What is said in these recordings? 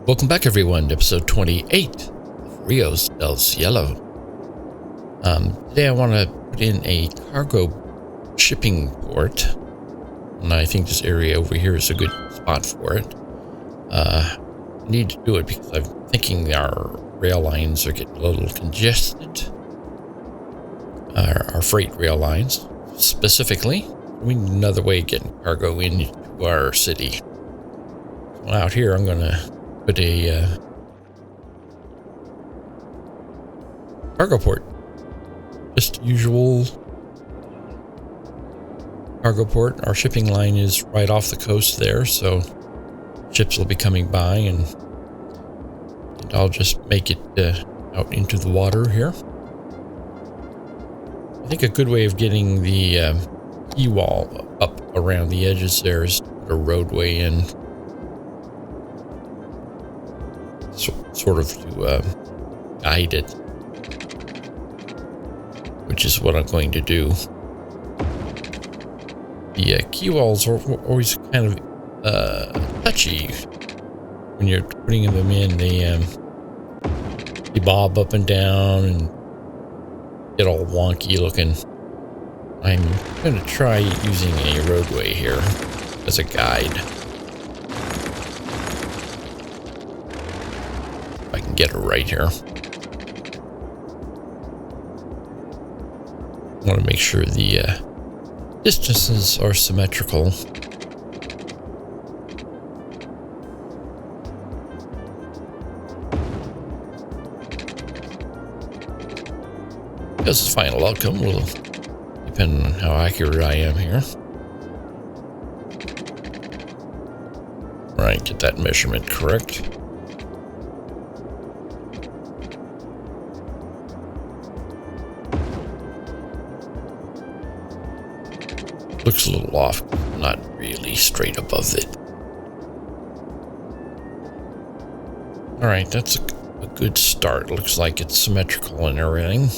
Welcome back, everyone, to episode 28 of Ríos del Cielo. Today I want to put in a cargo shipping port, and I think this area over here is a good spot for it. I need to do it because I'm thinking our rail lines are getting a little congested. Our freight rail lines, specifically. We need another way of getting cargo into our city. So out here, I'm going to put a cargo port. Just usual cargo port. Our shipping line is right off the coast there, so ships will be coming by, and I'll just make it out into the water here. I think a good way of getting the quay wall up around the edges there is to put a roadway in, sort of to guide it, which is what I'm going to do. The quay walls are always kind of touchy when you're putting them in. They bob up and down and get all wonky looking. I'm going to try using a roadway here as a guide. If I can get it right here. I want to make sure the distances are symmetrical. Because the final outcome will depend on how accurate I am here. Right, get that measurement correct. Looks a little off, not really straight above it. Alright, that's a good start. Looks like it's symmetrical and everything.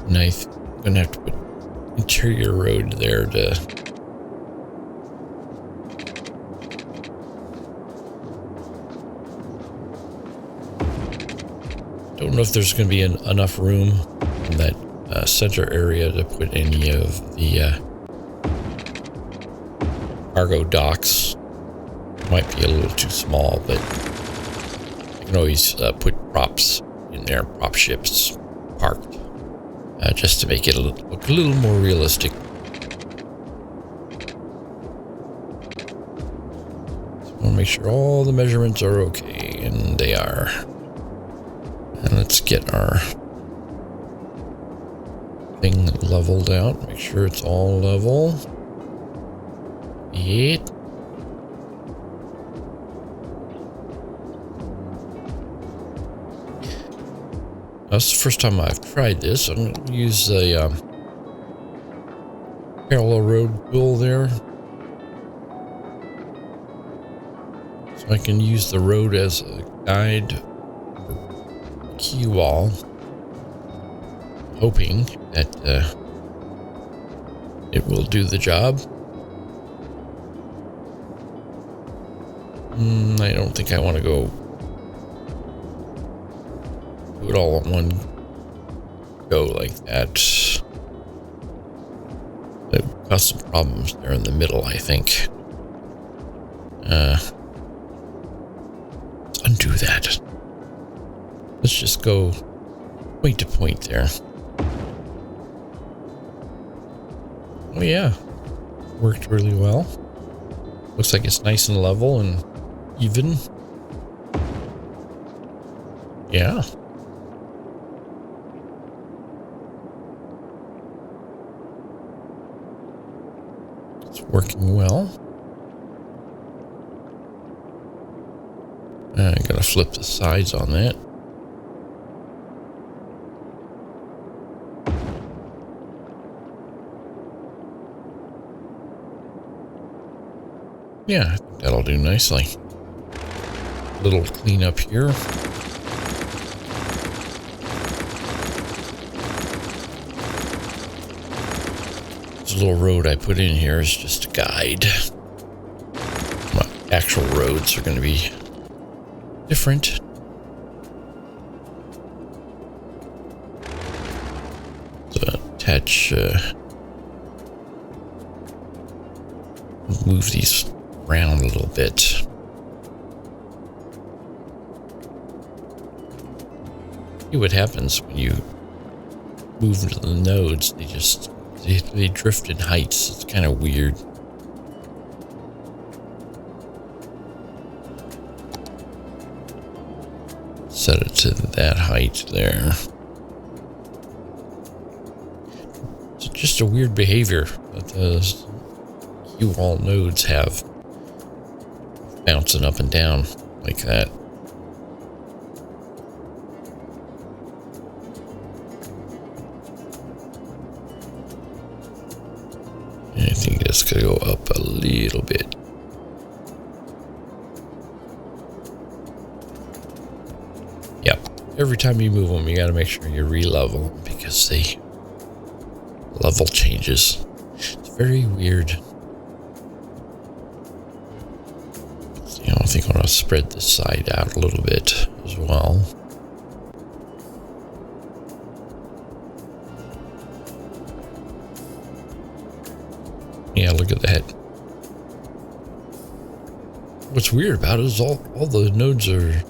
And I'm gonna have to put interior road there to don't know if there's gonna be enough room in that center area to put any of the cargo docks. Might be a little too small, but you can always put props in there, prop ships parked. Just to make it look a little more realistic. So I want to make sure all the measurements are okay, and they are. And let's get our thing leveled out. Make sure it's all level. Yeah. That's the first time I've tried this. I'm going to use a parallel road tool there, so I can use the road as a guide for quay wall, hoping that it will do the job. I don't think I want to go do it all in one go like that. It would cause some problems there in the middle, I think. Let's undo that. Let's just go point to point there. Oh yeah, worked really well. Looks like it's nice and level and even. Yeah. Working well. I gotta flip the sides on that. Yeah, I think that'll do nicely. Little cleanup here. This little road I put in here is just a guide. actual roads are going to be different. So attach, move these around a little bit. See what happens when you move the nodes. They drift in heights. It's kind of weird. Set it to that height there. It's just a weird behavior that those Q-wall nodes have, bouncing up and down like that. And I think that's gonna go up a little bit. Yep. Every time you move them, you got to make sure you re-level them because the level changes. It's very weird. I think I want to spread this side out a little bit as well. Yeah, look at that. What's weird about it is all the nodes are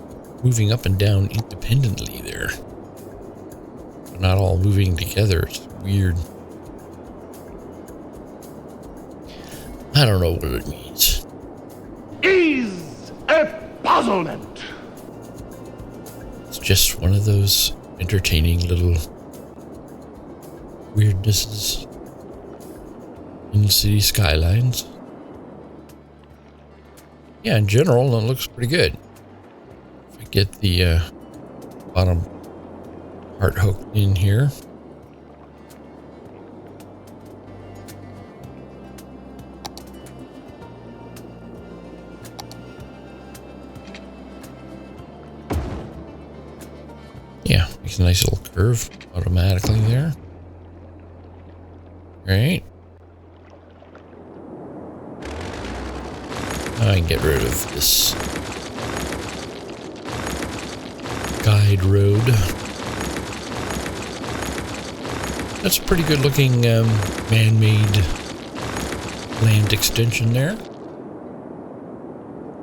moving up and down independently there. They're not all moving together. It's weird. I don't know what it means. Is a puzzlement. It's just one of those entertaining little weirdnesses in city skylines. Yeah, in general, it looks pretty good. If I get the bottom part hooked in here. Yeah, makes a nice little curve automatically there. Right. I can get rid of this guide road. That's a pretty good looking man-made land extension there.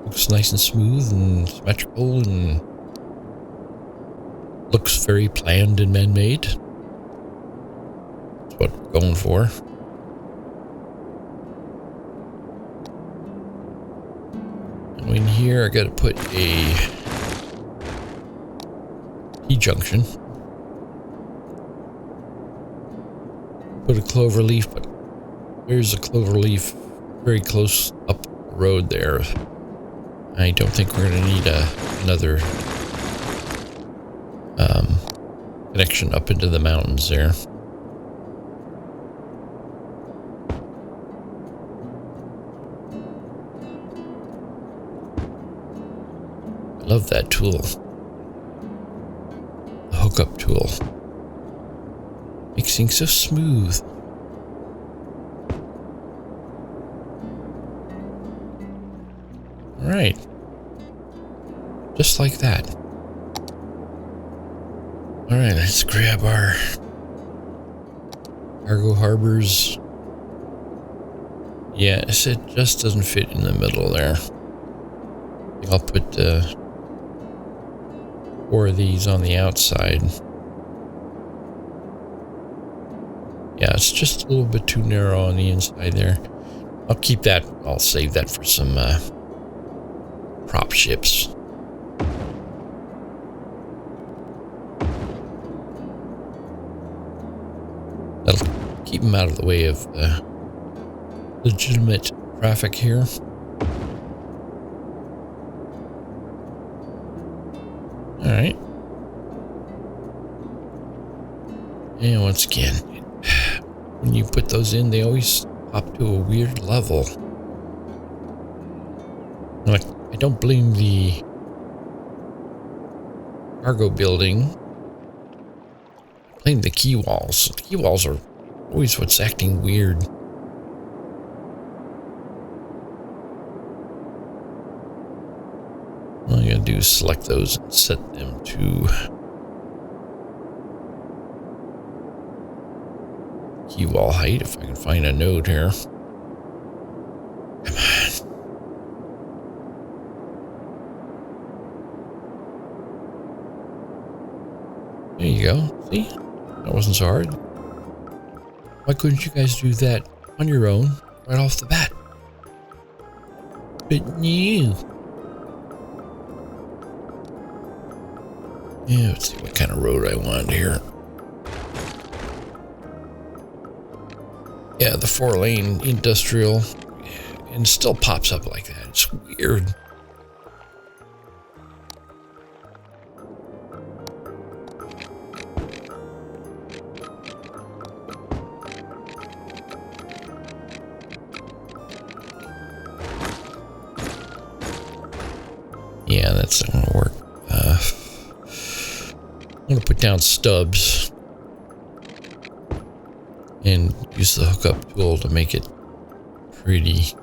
Looks nice and smooth and symmetrical and looks very planned and man-made. That's what we're going for. Now in here, I got to put a T-junction. Put a clover leaf, but there's a clover leaf very close up the road there. I don't think we're going to need another connection up into the mountains there. I love that tool. The hookup tool. Makes things so smooth. All right. Just like that. All right, let's grab our cargo harbors. Yeah, it just doesn't fit in the middle there. I think I'll put 4 of these on the outside. Yeah, it's just a little bit too narrow on the inside there. I'll keep that. I'll save that for some prop ships. That'll keep them out of the way of legitimate traffic here. All right. And once again, when you put those in, they always pop to a weird level. Like, I don't blame the cargo building. I blame the key walls. The key walls are always what's acting weird. to select those and set them to key wall height if I can find a node here. Come on. There you go. See? That wasn't so hard. Why couldn't you guys do that on your own right off the bat? But no. Yeah, let's see what kind of road I want here. Yeah, the 4-lane industrial, and it still pops up like that. It's weird. Yeah, that's not gonna work. I'm gonna put down stubs and use the hookup tool to make it pretty.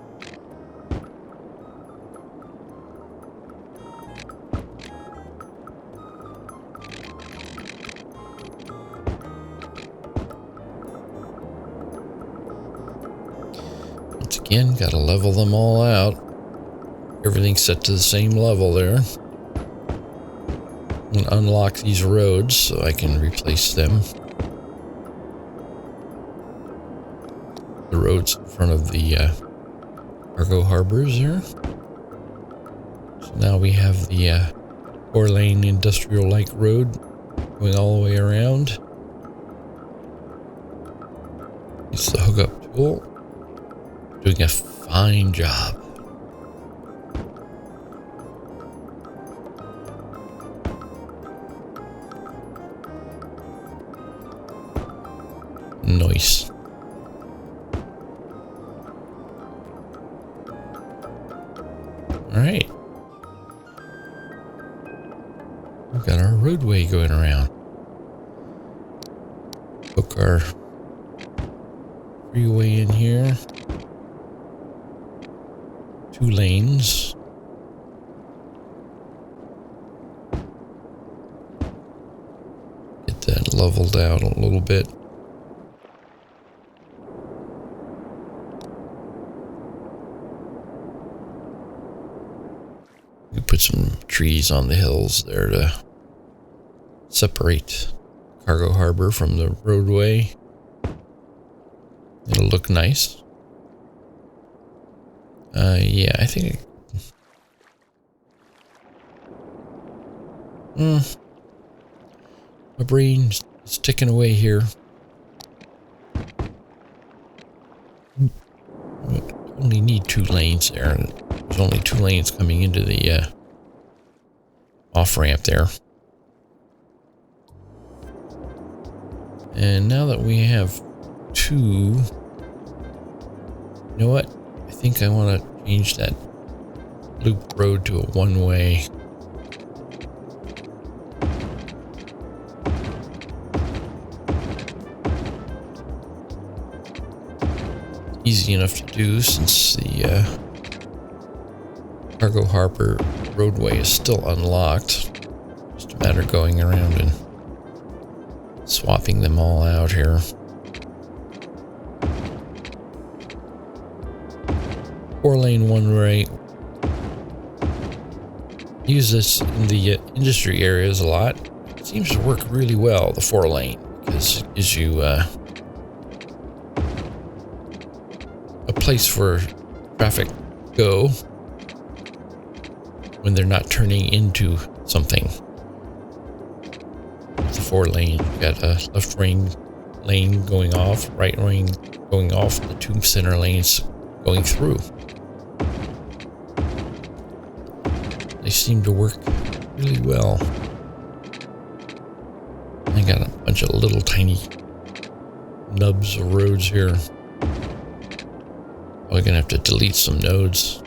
Once again, gotta level them all out. Everything's set to the same level there. I'm gonna unlock these roads so I can replace them. The roads in front of the cargo harbors there. So now we have the 4-lane industrial-like road going all the way around. It's the hookup tool. Doing a fine job. Nice. All right. We've got our roadway going around. Hook our freeway in here. 2 lanes. Get that leveled out a little bit. We put some trees on the hills there to separate cargo harbor from the roadway. It'll look nice. Yeah, I think my brain's ticking away here. Only need 2 lanes there, and there's only 2 lanes coming into the off ramp there. And now that we have 2, you know what? I think I want to change that loop road to a 1-way. Easy enough to do since the cargo harbor roadway is still unlocked. Just a matter of going around and swapping them all out here. 4-lane 1-way. Use this in the industry areas a lot. It seems to work really well, the 4-lane, because it gives you a place for traffic go when they're not turning into something. It's a 4-lane. You got a left lane going off, right lane going off, the 2 center lanes going through. They seem to work really well. I got a bunch of little tiny nubs of roads here. We're gonna have to delete some nodes.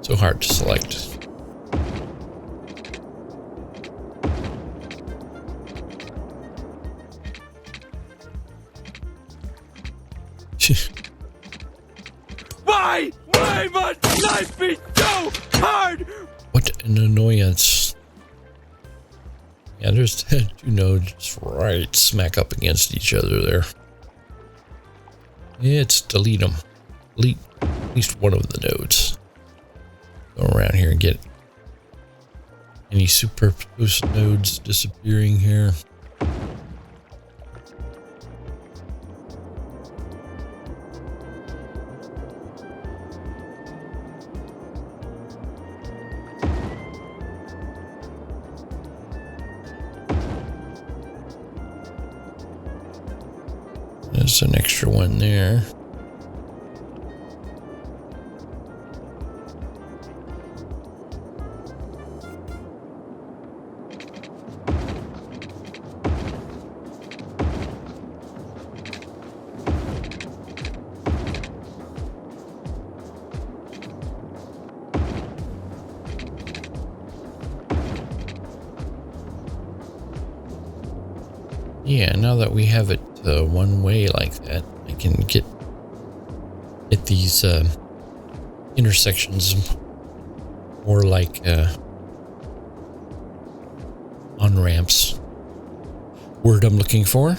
So hard to select. Why must life be so so hard! What an annoyance. Yeah, there's two nodes just right smack up against each other there. Let's delete them. Delete at least one of the nodes. Go around here and get any superfluous nodes disappearing here. There's an extra one there. Yeah, now that we have it one way like that, I can get these intersections more like on-ramps. Word I'm looking for.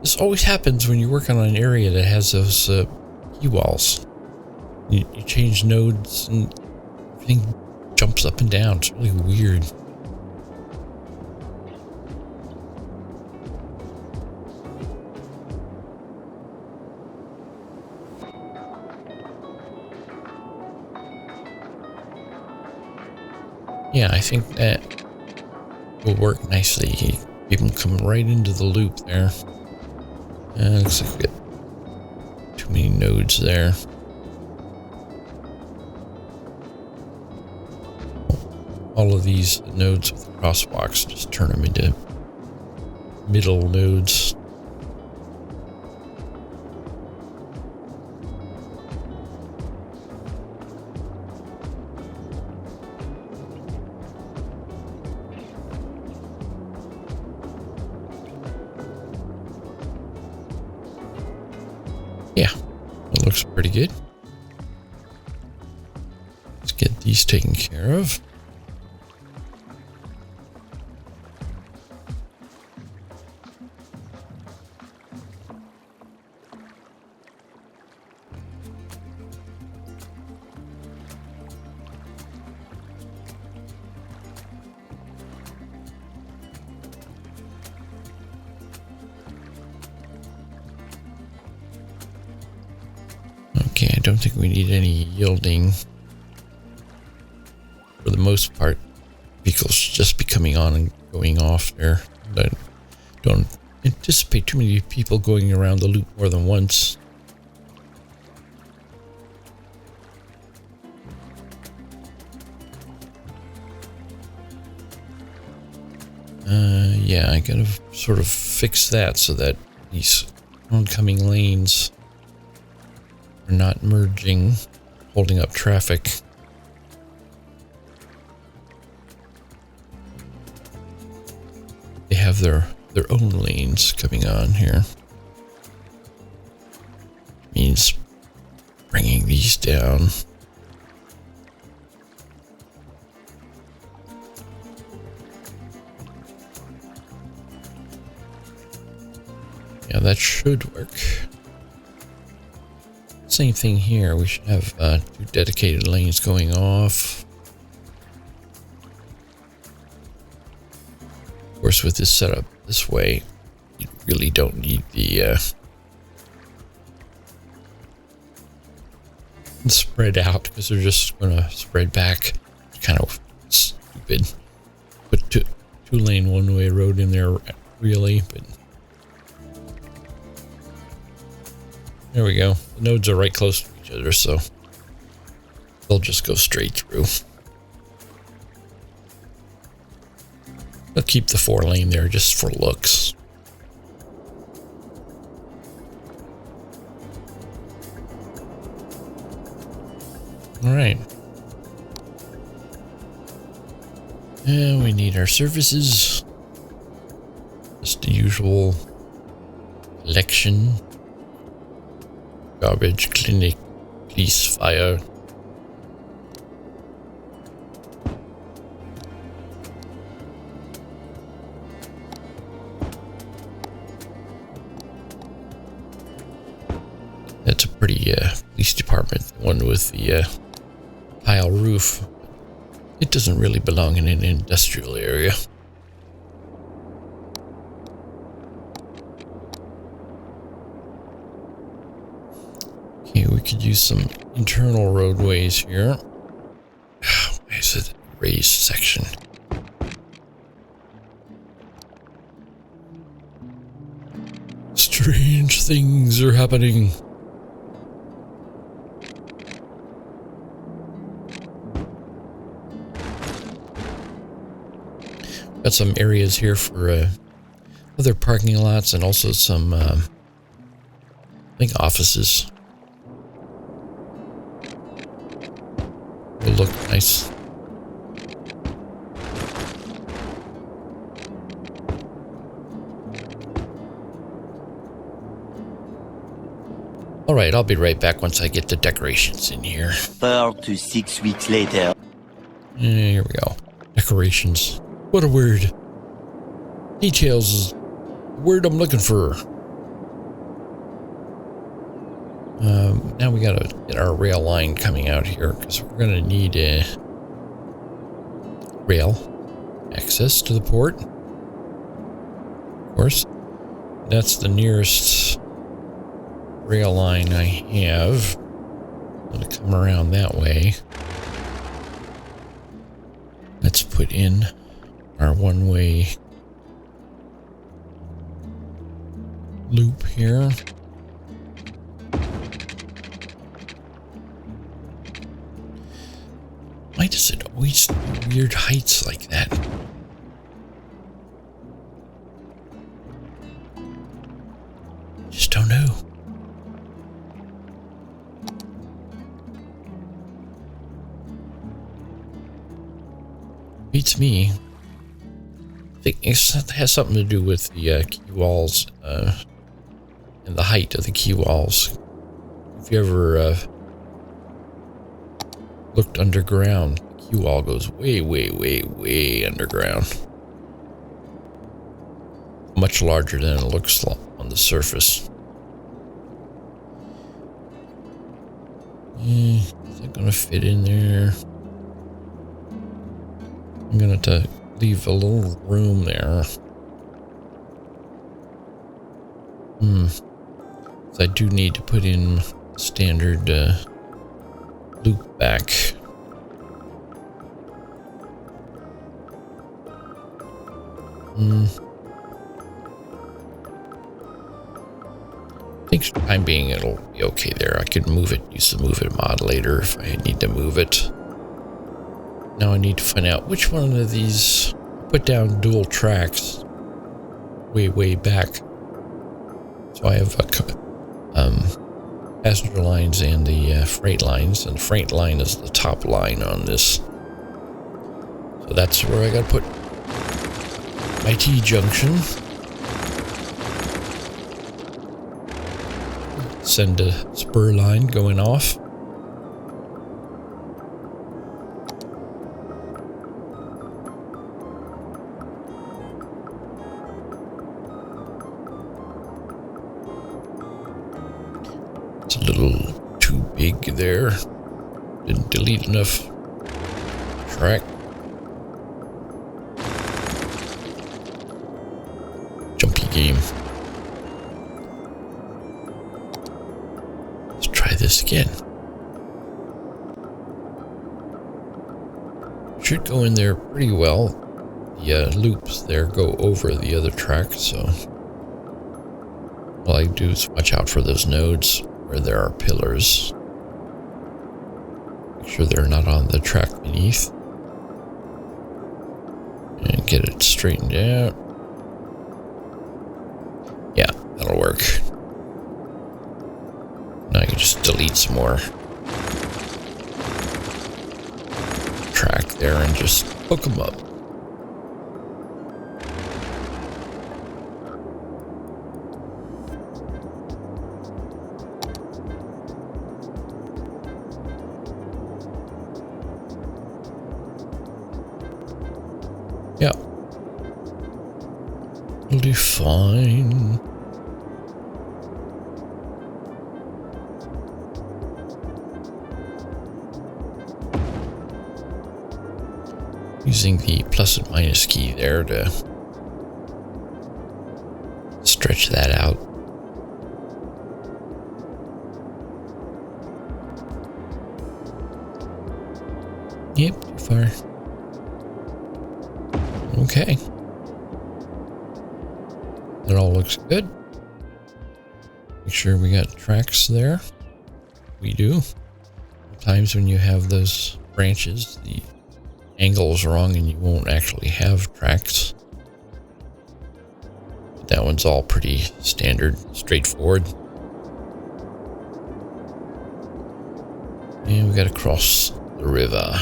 This always happens when you work on an area that has those key walls. You change nodes and everything jumps up and down. It's really weird. Yeah, I think that will work nicely. You can come right into the loop there. Looks like we got too many nodes there. All of these nodes with crosswalks, just turn them into middle nodes. Yeah, it looks pretty good. Let's get these taken care of. Okay, I don't think we need any yielding. For the most part, vehicles just be coming on and going off there. I don't anticipate too many people going around the loop more than once. Yeah, I gotta sort of fix that so that these oncoming lanes are not merging, holding up traffic. They have their own lanes coming on here. Means bringing these down. Yeah, that should work. Same thing here. We should have 2 dedicated lanes going off. Of course, with this setup this way, you really don't need the spread out because they're just going to spread back. It's kind of stupid. Put two lane one-way road in there, really, but. There we go. The nodes are right close to each other, so they'll just go straight through. I'll keep the 4 lane there just for looks. All right. And we need our services. Just the usual collection. Garbage, cleaning ceasefire. That's a pretty police department, the one with the tile roof. It doesn't really belong in an industrial area. Okay, we could use some internal roadways here. Why is it a raised section? Strange things are happening. Got some areas here for other parking lots and also some, I think, offices. Will look nice. All right, I'll be right back once I get the decorations in here. 4 to 6 weeks later. Here we go. Decorations. What a word. Details is the word I'm looking for. Now we gotta get our rail line coming out here because we're gonna need a rail access to the port. Of course, that's the nearest rail line I have. I'm gonna come around that way. Let's put in our one-way loop here. Why does it always do weird heights like that? Just don't know. Beats me. I think it has something to do with the key walls and the height of the key walls. If you ever looked underground, the key wall goes way, way, way, way underground. Much larger than it looks on the surface. Is that gonna fit in there? I'm gonna have to leave a little room there. So I do need to put in standard loop back. I think for the time being it'll be okay there. I could move it, use the move it mod later if I need to move it. Now I need to find out which one of these put down dual tracks way back. So I have passenger lines and the freight lines, and freight line is the top line on this. So that's where I gotta put my T-junction. Send a spur line going off. It's a little too big there. Didn't delete enough track. Jumpy game. Let's try this again. Should go in there pretty well. The loops there go over the other track, so all I do is watch out for those nodes where there are pillars. Make sure they're not on the track beneath. And get it straightened out. Yeah, that'll work. Now I can just delete some more track there and just hook them up. Yeah. It'll do fine. Using the plus and minus key there to stretch that out. Yep, too far. Okay. That all looks good. Make sure we got tracks there. We do. Sometimes when you have those branches, the angle's wrong and you won't actually have tracks. But that one's all pretty standard, straightforward. And we gotta cross the river.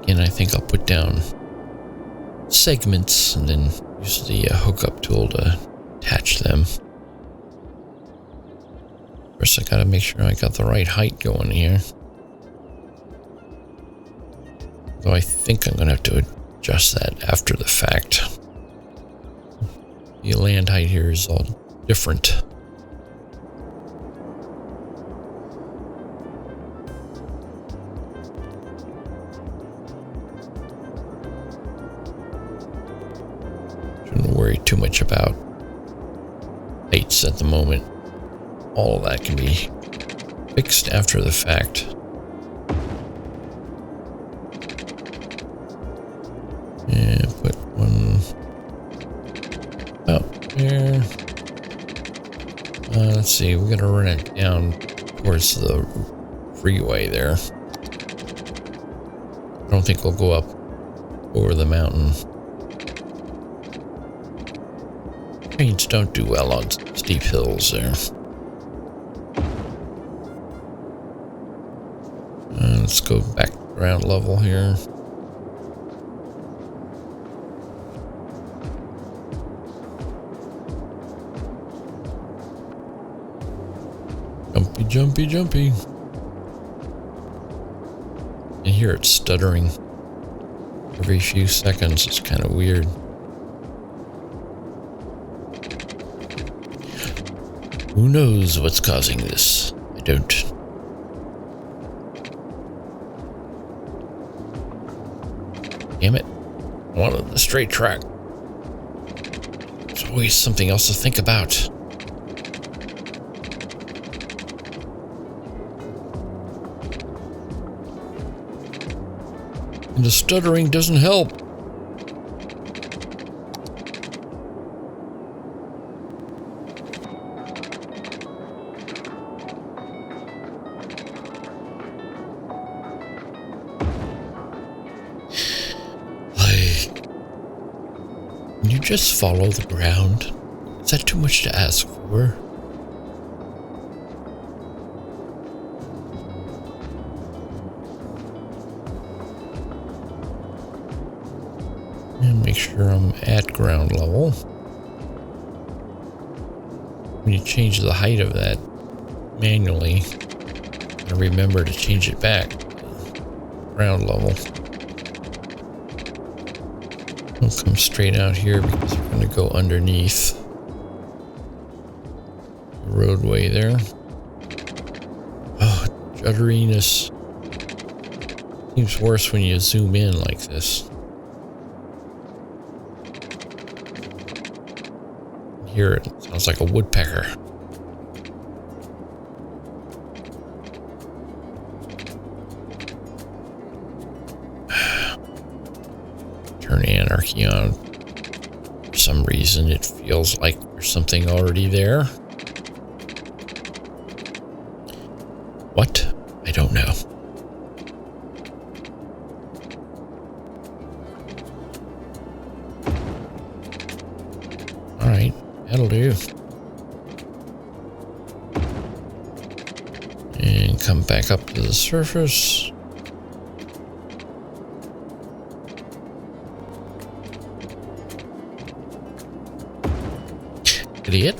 Again, I think I'll put down segments and then use the hookup tool to attach them. First, I gotta make sure I got the right height going here. Though I think I'm gonna have to adjust that after the fact. The land height here is all different. Shouldn't worry too much about heights at the moment. All of that can be fixed after the fact. And put one out there. Let's see, we're gonna run it down towards the freeway there. I don't think we'll go up over the mountain. Trains don't do well on steep hills there. Let's go back to ground level here. Jumpy, jumpy, jumpy. I hear it stuttering every few seconds. It's kind of weird. Who knows what's causing this? I don't. Damn it. I wanted the straight track. There's always something else to think about. And the stuttering doesn't help. Can you just follow the ground? Is that too much to ask for? And make sure I'm at ground level. When you change the height of that manually, I remember to change it back to ground level. We'll come straight out here because we're going to go underneath the roadway there. Oh, judderiness. Seems worse when you zoom in like this. Hear it. Sounds like a woodpecker. Turn anarchy on. For some reason, it feels like there's something already there. What? I don't know. Alright, that'll do. And come back up to the surface. Idiot.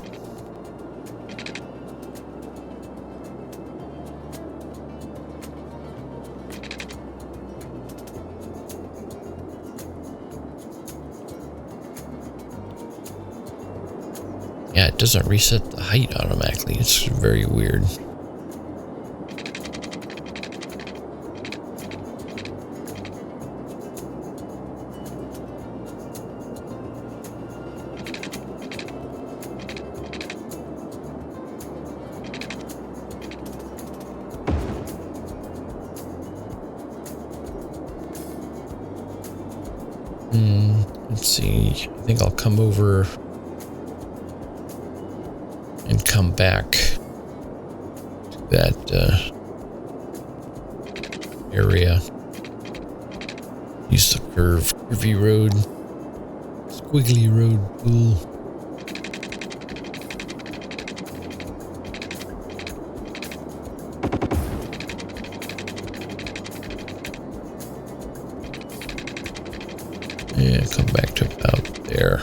Yeah, it doesn't reset the height automatically. It's very weird. Let's see. I think I'll come over and come back to that area. Use the curvy road, squiggly road tool. Yeah, come back to about there.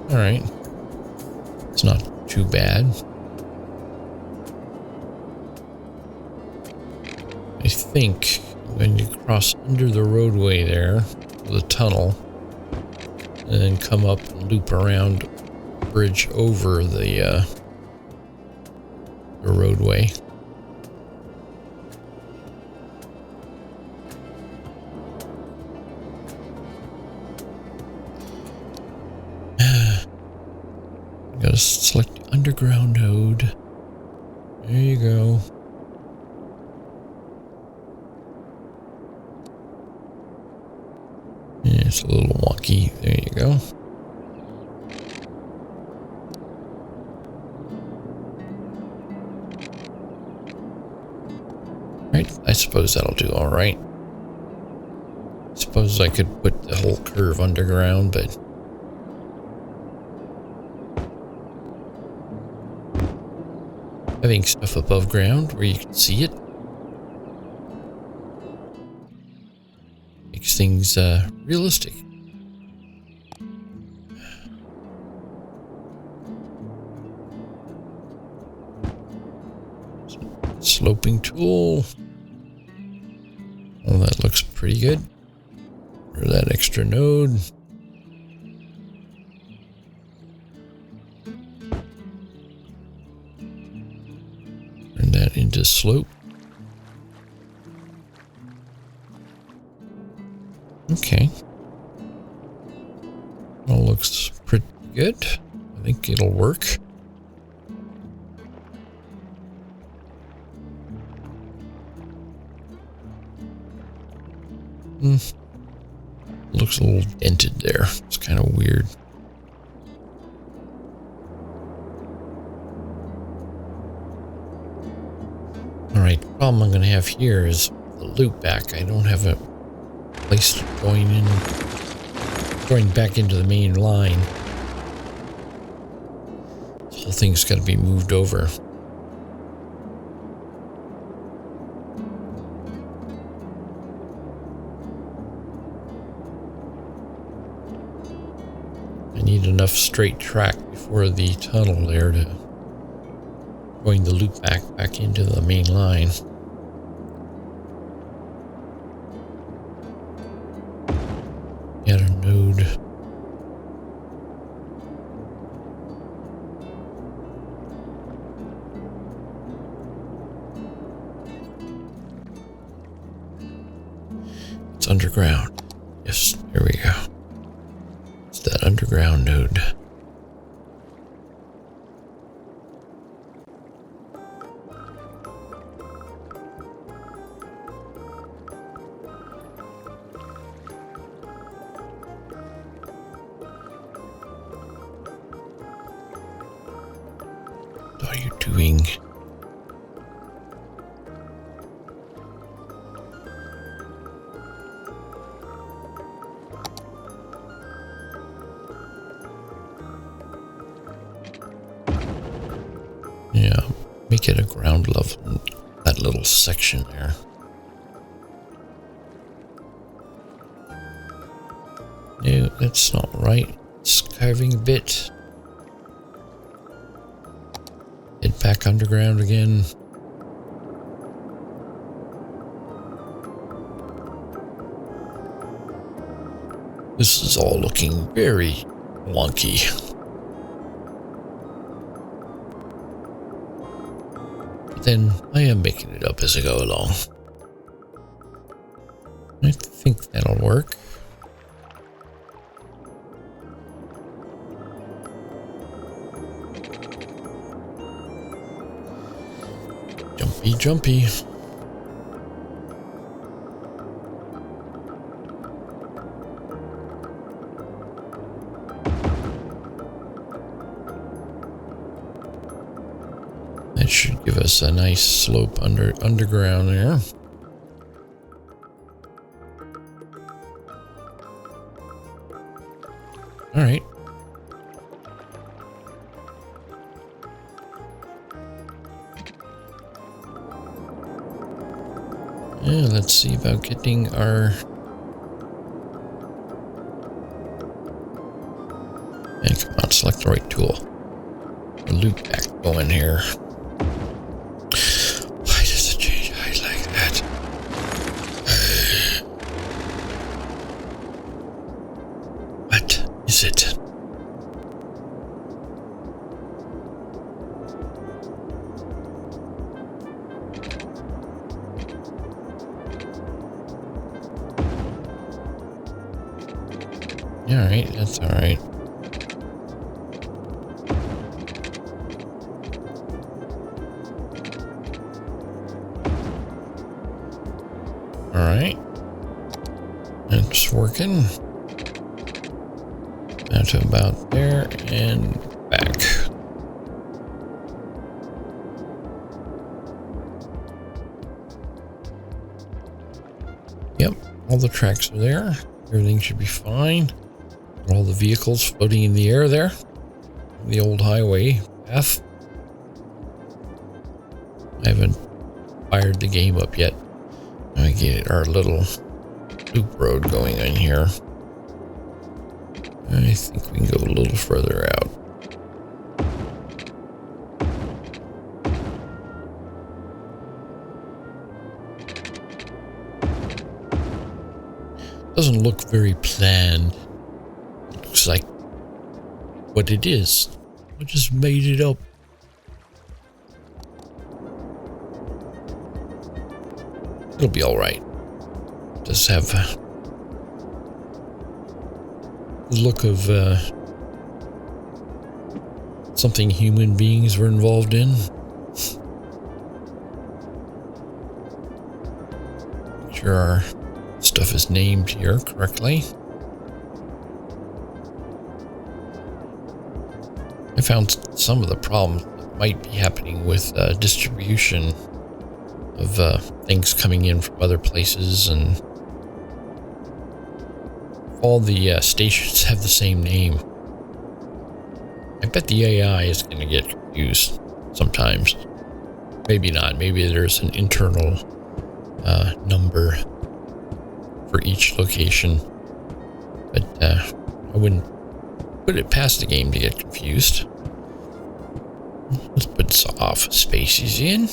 All right. It's not too bad. I think when you cross under the roadway there, the tunnel, and then come up and loop around bridge over the roadway. Gotta select the underground node. There you go. Yeah, it's a little wonky. There you go. Right, I suppose that'll do all right. Suppose I could put the whole curve underground, but having stuff above ground where you can see it makes things realistic. Sloping tool. Well, that looks pretty good. For that extra node. Turn that into slope. Okay. All looks pretty good. I think it'll work. Looks a little dented there. It's kind of weird. Alright, the problem I'm going to have here is the loop back. I don't have a place going back into the main line. This whole thing's got to be moved over. Need enough straight track before the tunnel there to going the loop back into the main line. Add a node. It's underground. Yes, here we go. That underground node. What are you doing? Yeah, make it a ground level, that little section there. No, that's not right. It's carving a bit. Head back underground again. This is all looking very wonky. But then I am making it up as I go along. I think that'll work. Jumpy, jumpy. That should give us a nice slope underground there. All right. Yeah, let's see about getting our... And come on, select the right tool. The loop back going here. Why does it change height like that? What is it? Yeah, all right, that's all right. All right, it's working. Down to about there and back. Yep, all the tracks are there. Everything should be fine. All the vehicles floating in the air there. The old highway path. I haven't fired the game up yet. I get our little loop road going in here. I think we can go a little further out. Doesn't look very planned. Looks like what it is. I just made it up. It'll be all right. Does have the look of something human beings were involved in. Make sure our stuff is named here correctly. I found some of the problems that might be happening with distribution of things coming in from other places, and all the stations have the same name. I bet the AI is going to get confused sometimes. Maybe not. Maybe there's an internal number for each location. But I wouldn't put it past the game to get confused. Let's put some office spaces in.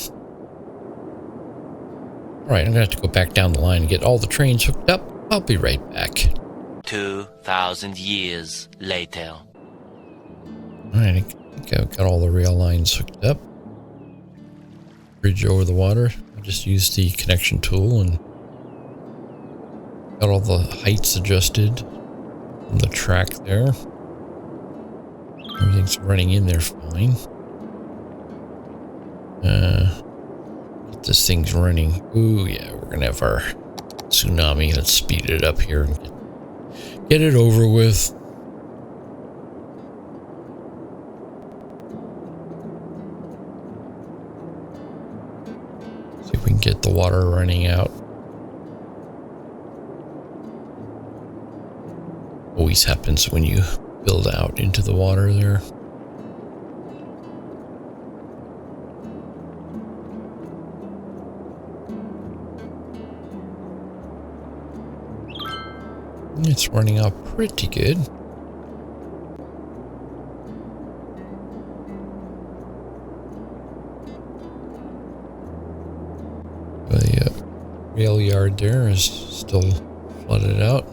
Alright, I'm going to have to go back down the line and get all the trains hooked up. I'll be right back. 2,000 years later. Alright, I think I've got all the rail lines hooked up. Bridge over the water. I just used the connection tool and got all the heights adjusted on the track there. Everything's running in there fine. Get this thing's running. Ooh, yeah, we're gonna have our tsunami. Let's speed it up here and get it over with. See if we can get the water running out. Always happens when you build out into the water there. It's running out pretty good. The rail yard there is still flooded out.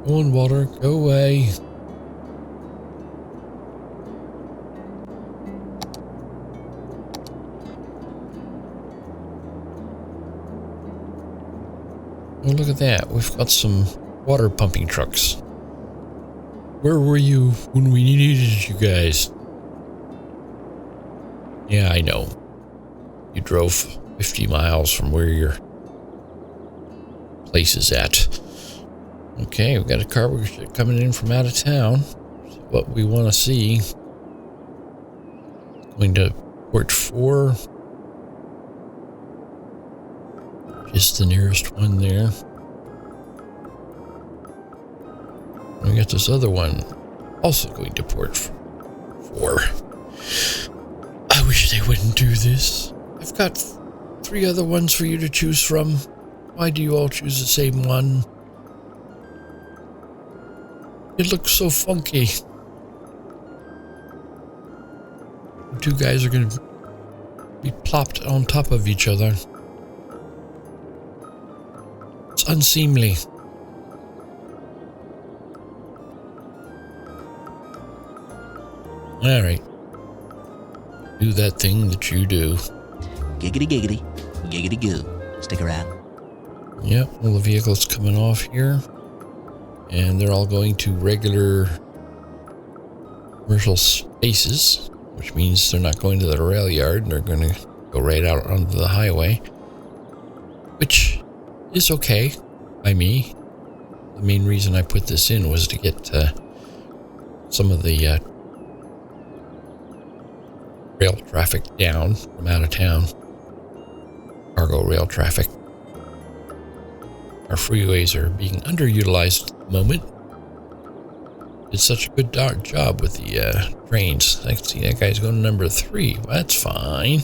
Go on, water. Go away. Oh, look at that. We've got some water pumping trucks. Where were you when we needed you guys? Yeah, I know. You drove 50 miles from where your place is at. Okay, we've got a cargo ship coming in from out of town. So what we want to see. Going to port 4. Which is the nearest one there. We got this other one also going to port 4. I wish they wouldn't do this. I've got 3 other ones for you to choose from. Why do you all choose the same one? It looks so funky. The 2 guys are going to be plopped on top of each other. It's unseemly. All right. Do that thing that you do. Giggity giggity, giggity goo. Stick around. Yep, all the vehicles coming off here. And they're all going to regular commercial spaces, which means they're not going to the rail yard. They're going to go right out onto the highway, which is okay by me. The main reason I put this in was to get some of the rail traffic down from out of town. Cargo rail traffic. Our freeways are being underutilized at the moment. Did such a good job with the trains. I can see that guy's going to number 3. Well, that's fine.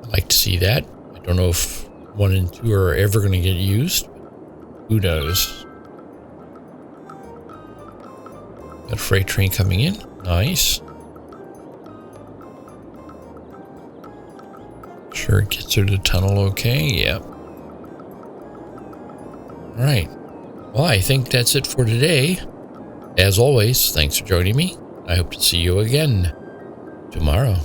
I'd like to see that. I don't know if 1 and 2 are ever going to get used. Who knows? Got a freight train coming in. Nice. Sure it gets through the tunnel okay. Yep. All right. Well, I think that's it for today. As always, thanks for joining me. I hope to see you again tomorrow.